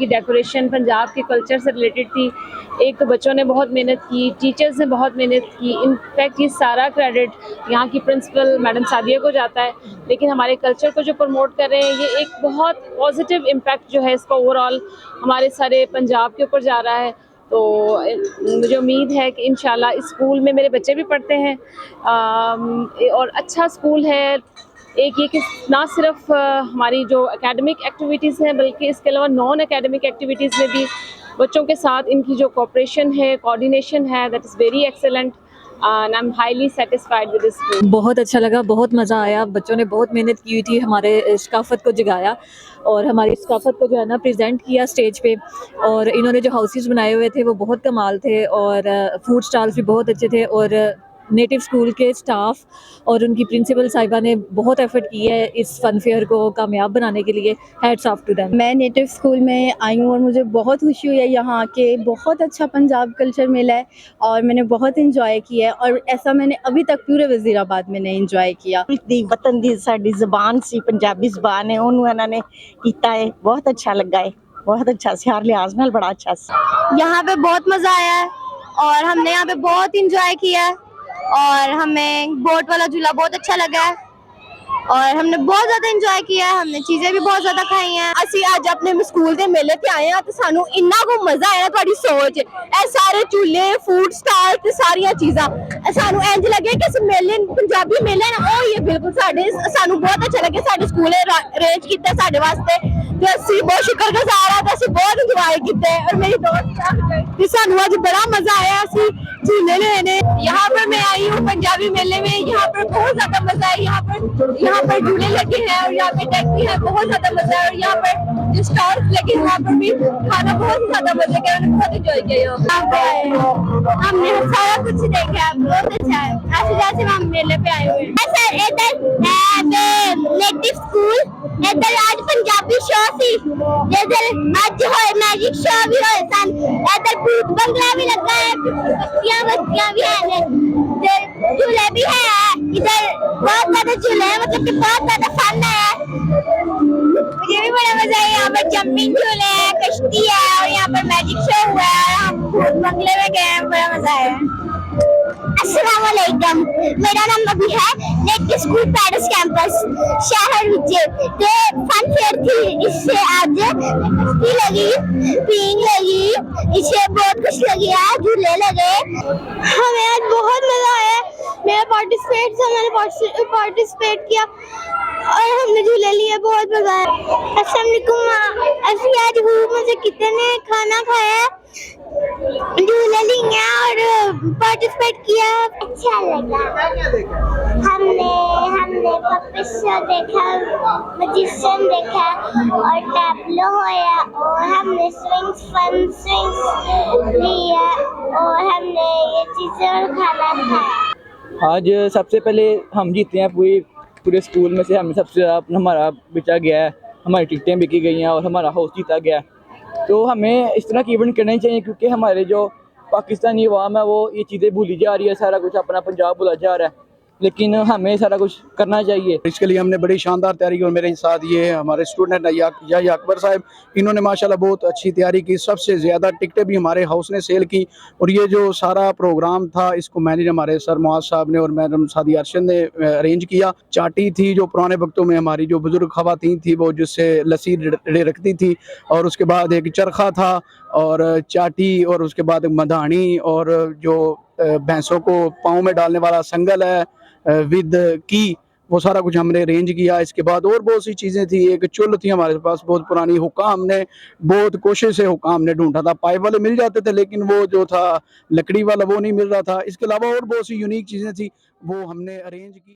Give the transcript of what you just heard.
की डेकोरेशन पंजाब के कल्चर से रिलेटेड थी। एक तो बच्चों ने बहुत मेहनत की, टीचर्स ने बहुत मेहनत की। इनफैक्ट ये सारा क्रेडिट यहाँ की प्रिंसिपल मैडम सादिया को जाता है, लेकिन हमारे कल्चर को जो प्रमोट कर रहे हैं, ये एक बहुत पॉजिटिव इम्पैक्ट जो है इसका ओवरऑल हमारे सारे पंजाब के ऊपर जा रहा है। तो मुझे उम्मीद है कि इंशाल्लाह इस स्कूल में मेरे बच्चे भी पढ़ते हैं और अच्छा स्कूल है। एक ये कि ना सिर्फ हमारी जो एकेडमिक एक्टिविटीज़ हैं, बल्कि इसके अलावा नॉन एकेडमिक एक्टिविटीज़ में भी बच्चों के साथ इनकी जो कोऑपरेशन है, कोऑर्डिनेशन है, that is very excellent and I am highly satisfied with this school. बहुत अच्छा लगा, बहुत मज़ा आया। बच्चों ने बहुत मेहनत की हुई थी, हमारे सकाफ़त को जगाया और हमारी सकाफ़त को जो है ना प्रेजेंट किया स्टेज पे। और इन्होंने जो हाउसेस बनाए हुए थे वो बहुत कमाल थे और फूड स्टॉल्स भी बहुत अच्छे थे। और नेटिव स्कूल के स्टाफ और उनकी प्रिंसिपल साहिबा ने बहुत एफर्ट की है इस फन फेयर को कामयाब बनाने के लिए। Hats off to them. मैं नेटिव स्कूल में आई हूँ और मुझे बहुत खुशी हुई है यहाँ आके। बहुत अच्छा पंजाब कल्चर मिला है और मैंने बहुत इंजॉय किया है और ऐसा मैंने अभी तक पूरे वज़ीराबाद में नहीं इंजॉय किया। वतन दी साडी ज़बान सी, पंजाबी ज़बान है, उन्होंने इन्होंने कीता है, बहुत अच्छा लगा है, बहुत अच्छा सी, हर लिहाज नाल बड़ा अच्छा सी। यहाँ पे बहुत मज़ा आया है और हमने यहाँ पे बहुत इंजॉय किया है और हमें बोट वाला झूला बहुत अच्छा लगा है और हमने बहुत ज्यादा इंजॉय किया है। हमने चीजें भी बहुत ज्यादा खाई हैं। ਅਸੀਂ ਅੱਜ ਆਪਣੇ ਸਕੂਲ ਦੇ ਮੇਲੇ ਤੇ ਆਏ ਆ ਤੇ ਸਾਨੂੰ ਇੰਨਾ ਕੁ ਮਜ਼ਾ ਆਇਆ। ਤੁਹਾਡੀ ਸੋਚ ਇਹ ਸਾਰੇ ਝੂਲੇ, ਫੂਡ ਸਟਾਲ ਤੇ ਸਾਰੀਆਂ ਚੀਜ਼ਾਂ ਸਾਨੂੰ ਇੰਜ ਲੱਗੇ ਕਿ ਅਸੀਂ ਮੇਲੇ ਪੰਜਾਬੀ ਮੇਲੇ ਨਾ ਉਹ ਹੀ ਬਿਲਕੁਲ ਸਾਡੇ ਸਾਨੂੰ ਬਹੁਤ ਅੱਛਾ ਲੱਗਿਆ। ਸਾਡੇ ਸਕੂਲੇ ਅਰੇਂਜ ਕੀਤਾ ਸਾਡੇ ਵਾਸਤੇ ਤੇ ਅਸੀਂ ਬਹੁਤ ਸ਼ੁਕਰਗੁਜ਼ਾਰ ਆ ਤੇ ਅਸੀਂ ਬਹੁਤ ਇੰਜॉय ਕੀਤਾ और मेरी दोस्त ਤੇ ਸਾਨੂੰ ਅੱਜ बड़ा मजा आया। ਅਸੀਂ झूले लेने यहाँ पर मैं आई हूँ पंजाबी मेले में। यहाँ पर बहुत ज्यादा मजा है। यहाँ पर झूले लगे हैं और यहाँ पे टैक्सी है, बहुत ज्यादा मजा है। और यहाँ पर जो स्टॉल्स लगे हैं वहाँ पर भी खाना बहुत ज्यादा मजा किया, मैंने बहुत इंजॉय किया। हमने सारा कुछ देखा, बहुत अच्छा है। ऐसे जैसे हम मेले पे आए हुए हैं। सर इधर नेटिव स्कूल इधर आज पंजाबी शो सी, इधर आज होए मैजिक शो भी होए सन, इधर भूत बंगला भी लगा है, बस्तियां भी है, इधर झूले भी है। इधर बहुत ज्यादा झूले हैं, मतलब कि बहुत ज्यादा फन है। मुझे भी बड़ा मजा आया। यहाँ पर जंपिंग झूले है, कश्ती है और यहाँ पर मैजिक शो हुआ है और हम भूत बंगले में गए हैं, बड़ा मजा आया। अस्सलामुअलैकुम, मेरा नाम अभी है। नेटिव स्कूल पेरिस कैंपस शहर विच ते फन फेयर थी। इससे आज कश्ती लगी, पिंग लगी, इससे बहुत कुछ लगी है, झूले लगे। हमें आज बहुत मजा आया। मैंने पार्टिसिपेट किया और हमने झूले लिए, बहुत मजा आया। अस्सलाम वालेकुम, ਅਸੀਂ आज खूब मजे कितने खाना खाया, झूले लिए और पार्टिसिपेट किया, अच्छा लगा। हमने पपेट शो देखा, मैजिशियन देखा और टैब्लो होया और हमने स्विंग्स लिया और हमने ये चीजें और खाना खाया। आज सबसे पहले हम जीते हैं पूरे स्कूल में से। हमें सबसे ज़्यादा हमारा बेचा गया है, हमारी टिकटें बिकी गई हैं और हमारा हाउस जीता गया है। तो हमें इस तरह की इवेंट करना चाहिए क्योंकि हमारे जो पाकिस्तानी अवाम है वो ये चीज़ें भूली जा रही है, सारा कुछ अपना पंजाब भूला जा रहा है, लेकिन हमें सारा कुछ करना चाहिए। इसके लिए हमने बड़ी शानदार तैयारी की और मेरे साथ ये हमारे स्टूडेंट या अकबर साहब, इन्होंने माशाल्लाह बहुत अच्छी तैयारी की। सबसे ज़्यादा टिकटें भी हमारे हाउस ने सेल की और ये जो सारा प्रोग्राम था इसको मैनेज हमारे सर मुआज साहब ने और मैडम सादिया अरशद ने अरेंज किया। चाटी थी जो पुराने वक्तों में हमारी जो बुजुर्ग ख़वातीन थी वो जिससे लस्सी रखती थी, और उसके बाद एक चरखा था और चाटी, और उसके बाद मधानी और जो भैंसों को पाँव में डालने वाला संगल है विद की, वो सारा कुछ हमने अरेंज किया। इसके बाद और बहुत सी चीज़ें थी। एक चुल्ल थी हमारे पास बहुत पुरानी, हुक्का हमने बहुत कोशिश से हुक्का हमने ढूंढा था। पाइप वाले मिल जाते थे लेकिन वो जो था लकड़ी वाला वो नहीं मिल रहा था। इसके अलावा और बहुत सी यूनिक चीज़ें थी वो हमने अरेंज की।